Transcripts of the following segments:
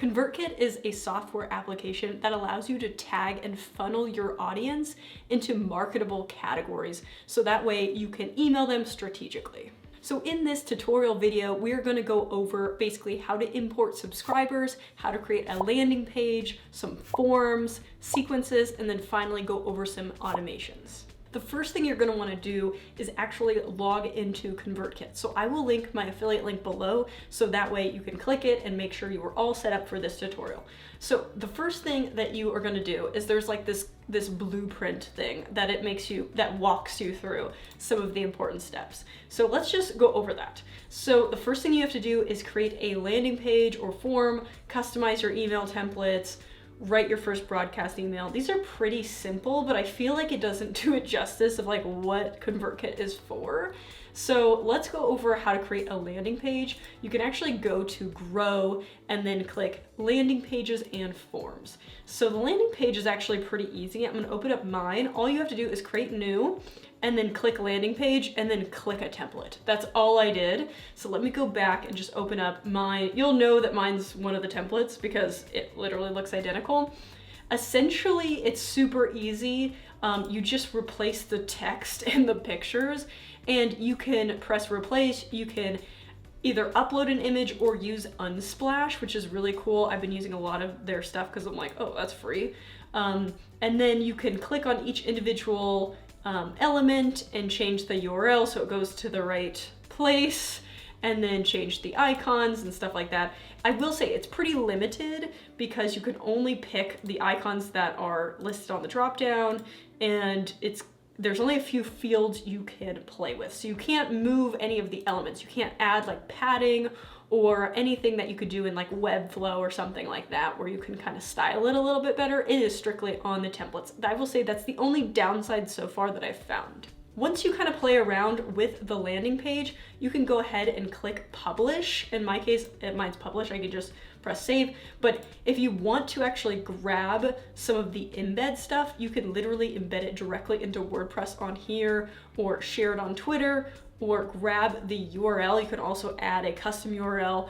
ConvertKit is a software application that allows you to tag and funnel your audience into marketable categories, so that way you can email them strategically. So in this tutorial video, we're gonna go over basically how to import subscribers, how to create a landing page, some forms, sequences, and then finally go over some automations. The first thing you're gonna wanna do is actually log into ConvertKit. So I will link my affiliate link below, so that way you can click it and make sure you are all set up for this tutorial. So the first thing that you are gonna do is there's like this blueprint thing that walks you through some of the important steps. So let's just go over that. So the first thing you have to do is create a landing page or form, customize your email templates, write your first broadcast email. These are pretty simple, but I feel like it doesn't do it justice of like what ConvertKit is for. So let's go over how to create a landing page. You can actually go to grow and then click landing pages and forms. So the landing page is actually pretty easy. I'm gonna open up mine. All you have to do is create new and then click landing page and then click a template. That's all I did. So let me go back and just open up mine. You'll know that mine's one of the templates because it literally looks identical. Essentially, it's super easy. You just replace the text and the pictures, and you can press replace. You can either upload an image or use Unsplash, which is really cool. I've been using a lot of their stuff because I'm like, oh, that's free. And then you can click on each individual element and change the URL so it goes to the right place, and then change the icons and stuff like that. I will say it's pretty limited because you can only pick the icons that are listed on the dropdown, and there's only a few fields you can play with. So you can't move any of the elements. You can't add like padding or anything that you could do in like Webflow or something like that, where you can kind of style it a little bit better. It is strictly on the templates. I will say that's the only downside so far that I've found. Once you kind of play around with the landing page, you can go ahead and click publish. In my case, mine's publish. I can just press save. But if you want to actually grab some of the embed stuff, you can literally embed it directly into WordPress on here, or share it on Twitter, or grab the URL. You can also add a custom URL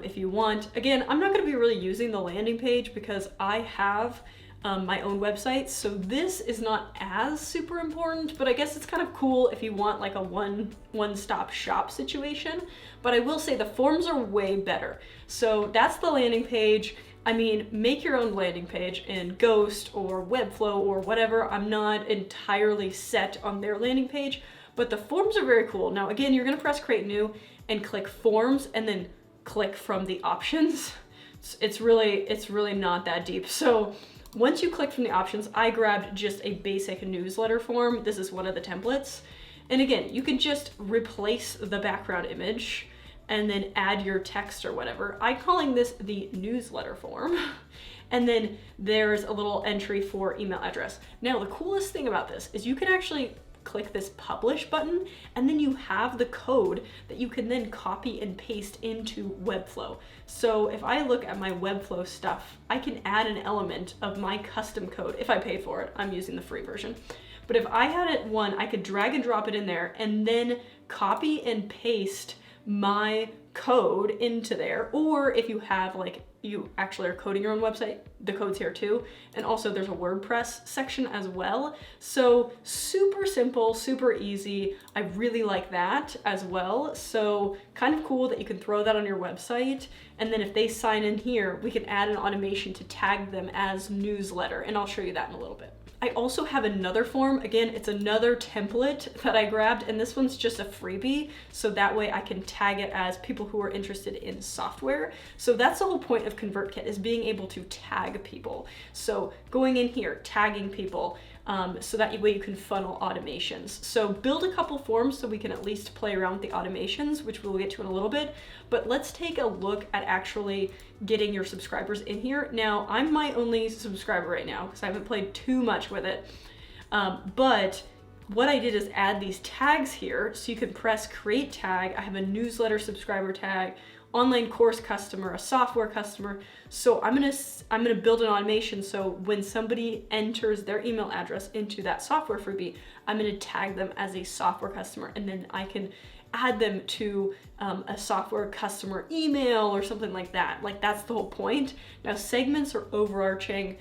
if you want. Again, I'm not going to be really using the landing page because I have my own website, so this is not as super important, but I guess it's kind of cool if you want like a one-stop shop situation. But I will say the forms are way better. So that's the landing page. I mean, make your own landing page in Ghost or Webflow or whatever. I'm not entirely set on their landing page, but the forms are very cool. Now, again, you're gonna press create new and click forms and then click from the options. It's really not that deep. So once you click from the options, I grabbed just a basic newsletter form. This is one of the templates. And again, you can just replace the background image and then add your text or whatever. I'm calling this the newsletter form. And then there's a little entry for email address. Now, the coolest thing about this is you can actually click this publish button, and then you have the code that you can then copy and paste into Webflow. So if I look at my Webflow stuff, I can add an element of my custom code if I pay for it. I'm using the free version. But if I had it one, I could drag and drop it in there and then copy and paste my code into there. Or if you have like, you actually are coding your own website, the code's here too. And also there's a WordPress section as well. So super simple, super easy. I really like that as well. So kind of cool that you can throw that on your website. And then if they sign in here, we can add an automation to tag them as newsletter. And I'll show you that in a little bit. I also have another form. Again, it's another template that I grabbed, and this one's just a freebie. So that way I can tag it as people who are interested in software. So that's the whole point of ConvertKit, is being able to tag people. So going in here, tagging people, so that way you can funnel automations. So build a couple forms so we can at least play around with the automations, which we'll get to in a little bit. But let's take a look at actually getting your subscribers in here. Now, I'm my only subscriber right now because I haven't played too much with it. But what I did is add these tags here. So you can press create tag. I have a newsletter subscriber tag, online course customer, a software customer. So I'm gonna build an automation so when somebody enters their email address into that software freebie, I'm gonna tag them as a software customer, and then I can add them to a software customer email or something like that. Like that's the whole point. Now segments are overarching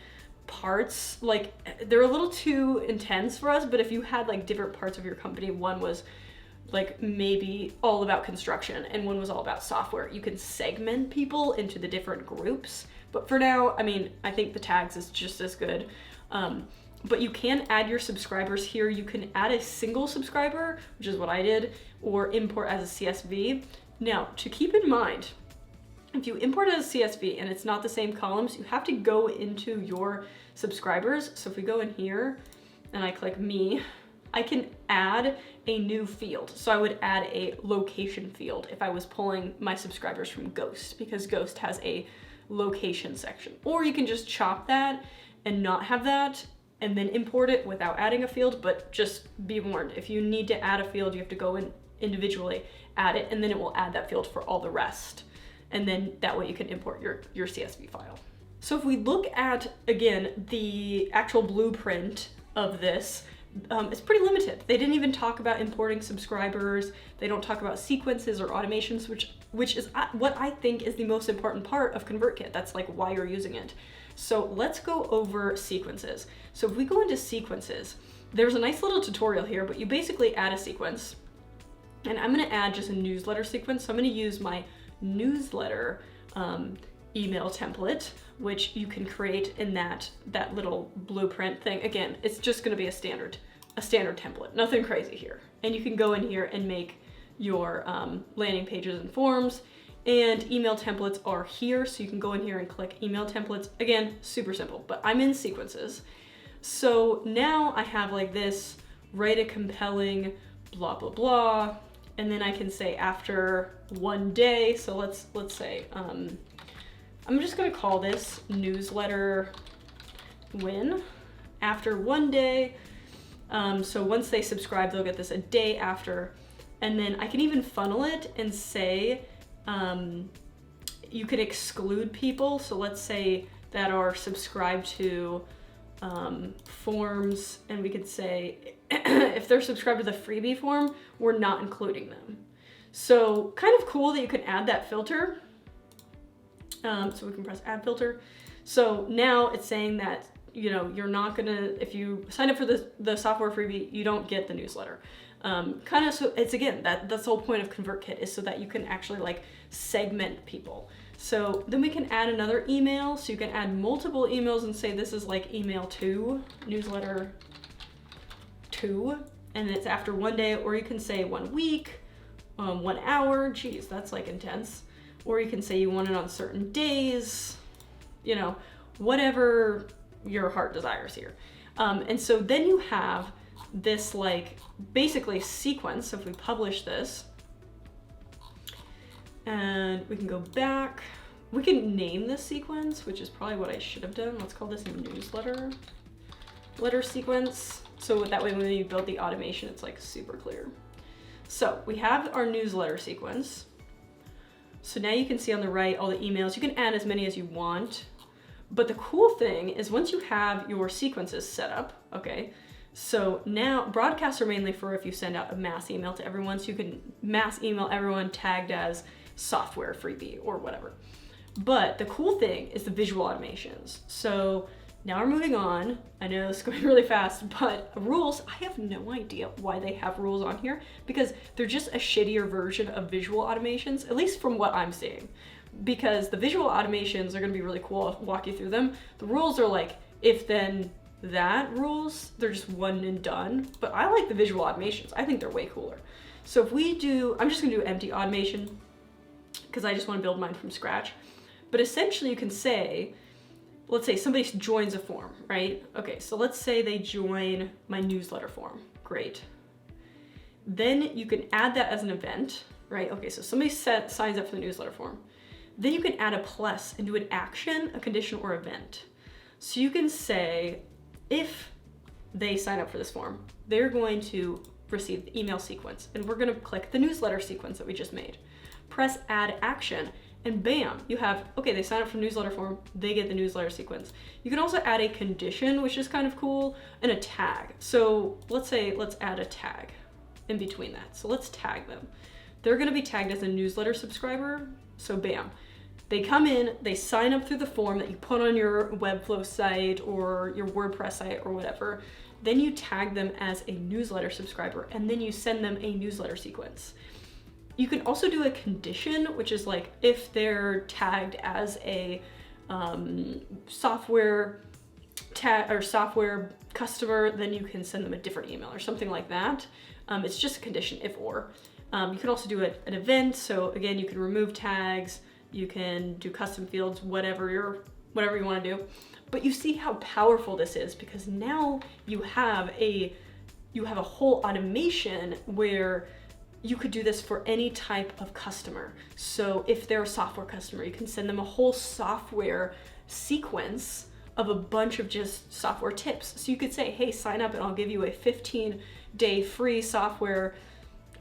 parts, like they're a little too intense for us, but if you had like different parts of your company, one was like maybe all about construction and one was all about software, you can segment people into the different groups. But for now, I mean, I think the tags is just as good. But you can add your subscribers here. You can add a single subscriber, which is what I did, or import as a CSV. Now, to keep in mind, if you import as a CSV and it's not the same columns, you have to go into your subscribers. So if we go in here and I click me, I can add a new field. So I would add a location field if I was pulling my subscribers from Ghost, because Ghost has a location section. Or you can just chop that and not have that and then import it without adding a field, but just be warned, if you need to add a field, you have to go in individually, add it, and then it will add that field for all the rest. And then that way you can import your CSV file. So if we look at, again, the actual blueprint of this, it's pretty limited. They didn't even talk about importing subscribers. They don't talk about sequences or automations, which is what I think is the most important part of ConvertKit. That's like why you're using it. So let's go over sequences. So if we go into sequences, there's a nice little tutorial here, but you basically add a sequence. And I'm gonna add just a newsletter sequence. So I'm gonna use my newsletter email template, which you can create in that little blueprint thing. Again, it's just gonna be a standard template, nothing crazy here. And you can go in here and make your landing pages and forms, and email templates are here. So you can go in here and click email templates. Again, super simple, but I'm in sequences. So now I have like this, write a compelling blah, blah, blah. And then I can say after 1 day. So let's say, I'm just gonna call this newsletter win after 1 day. So once they subscribe, they'll get this a day after. And then I can even funnel it and say, you could exclude people. So let's say that are subscribed to forms, and we could say, if they're subscribed to the freebie form, we're not including them. So kind of cool that you can add that filter. So we can press add filter. So now it's saying that, you know, you're not gonna, if you sign up for the software freebie, you don't get the newsletter. Kind of, so it's again, that's the whole point of ConvertKit, is so that you can actually like segment people. So then we can add another email. So you can add multiple emails and say this is like email 2, newsletter 2, and it's after 1 day, or you can say 1 week, 1 hour. Geez, that's like intense. Or you can say you want it on certain days, you know, whatever your heart desires here. And so then you have this like basically sequence. So if we publish this, and we can go back, we can name this sequence, which is probably what I should have done. Let's call this a newsletter sequence. So that way when you build the automation, it's like super clear. So we have our newsletter sequence. So now you can see on the right all the emails. You can add as many as you want. But the cool thing is once you have your sequences set up, okay, so now broadcasts are mainly for if you send out a mass email to everyone. So you can mass email everyone tagged as software freebie or whatever. But the cool thing is the visual automations. So now we're moving on. I know this is going really fast, but rules, I have no idea why they have rules on here, because they're just a shittier version of visual automations, at least from what I'm seeing. Because the visual automations are gonna be really cool. I'll walk you through them. The rules are like if then that rules, they're just one and done. But I like the visual automations. I think they're way cooler. So if we do, I'm just gonna do empty automation because I just wanna build mine from scratch. But essentially you can say, let's say somebody joins a form, right? Okay, so let's say they join my newsletter form. Great. Then you can add that as an event, right? Okay, so somebody signs up for the newsletter form. Then you can add a plus and do an action, a condition, or event. So you can say, if they sign up for this form, they're going to receive the email sequence, and we're gonna click the newsletter sequence that we just made. Press add action, and bam, you have, okay, they sign up for the newsletter form, they get the newsletter sequence. You can also add a condition, which is kind of cool, and a tag. So let's say, let's add a tag in between that. So let's tag them. they're gonna be tagged as a newsletter subscriber. So bam, they come in, they sign up through the form that you put on your Webflow site or your WordPress site or whatever. Then you tag them as a newsletter subscriber, and then you send them a newsletter sequence. You can also do a condition, which is like if they're tagged as a software customer, then you can send them a different email or something like that. It's just a condition, if or. You can also do an event. So again, you can remove tags, you can do custom fields, whatever you want to do. But you see how powerful this is, because now you have a whole automation where you could do this for any type of customer. So if they're a software customer, you can send them a whole software sequence of a bunch of just software tips. So you could say, hey, sign up and I'll give you a 15-day free software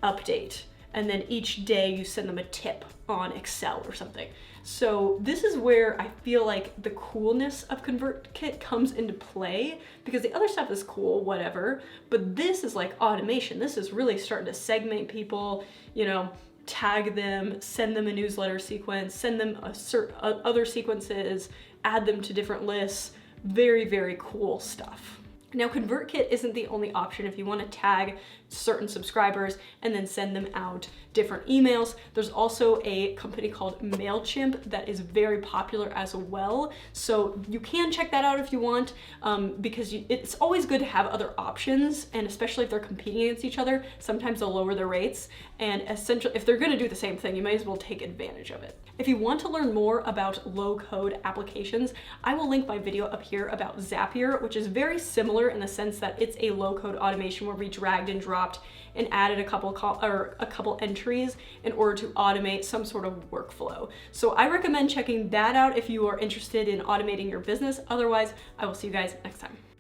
update. And then each day you send them a tip on Excel or something. So this is where I feel like the coolness of ConvertKit comes into play, because the other stuff is cool, whatever, but this is like automation. This is really starting to segment people, you know, tag them, send them a newsletter sequence, send them other sequences, add them to different lists. Very, very cool stuff. Now, ConvertKit isn't the only option if you want to tag certain subscribers and then send them out different emails. There's also a company called MailChimp that is very popular as well. So you can check that out if you want, because it's always good to have other options, and especially if they're competing against each other, sometimes they'll lower their rates. And essentially, if they're going to do the same thing, you might as well take advantage of it. If you want to learn more about low-code applications, I will link my video up here about Zapier, which is very similar in the sense that it's a low-code automation where we dragged and dropped and added a couple entries in order to automate some sort of workflow. So I recommend checking that out if you are interested in automating your business. Otherwise, I will see you guys next time.